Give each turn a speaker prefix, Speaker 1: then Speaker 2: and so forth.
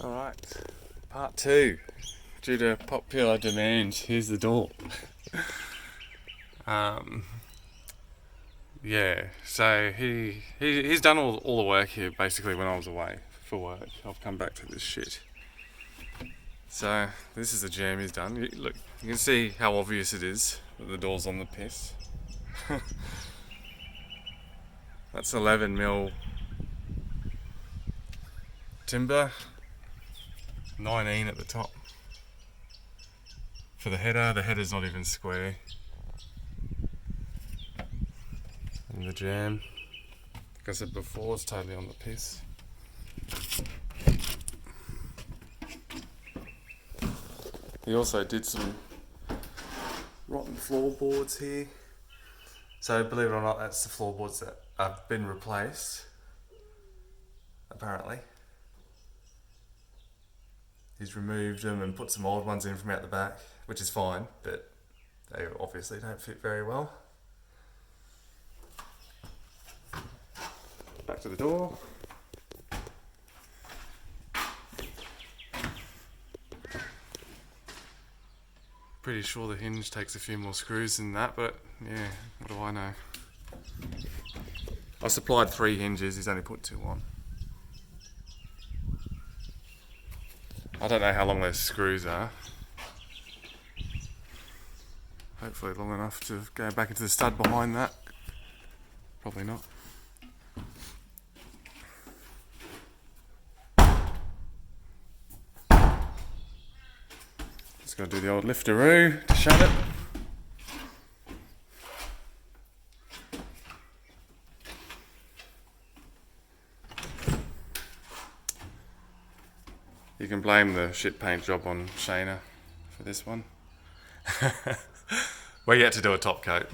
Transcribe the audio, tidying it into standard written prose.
Speaker 1: Alright, part 2. Due to popular demand, here's the door. Yeah, so he's done all the work here basically when I was away for work. I've come back to this shit. So this is the jam he's done. Look, you can see how obvious it is that the door's on the piss. That's 11mm timber, 19 at the top. For the header's not even square. And the jam, like I said before, it's totally on the piss. He also did some rotten floorboards here. So believe it or not, that's the floorboards that have been replaced, apparently. He's removed them and put some old ones in from out the back, which is fine, but they obviously don't fit very well. Back to the door. Pretty sure the hinge takes a few more screws than that, but yeah, what do I know? I supplied 3 hinges, he's only put 2 on. I don't know how long those screws are. Hopefully long enough to go back into the stud behind that. Probably not. Just gotta do the old lifteroo to shut it. You can blame the shit paint job on Shayna for this one. We're yet to do a top coat.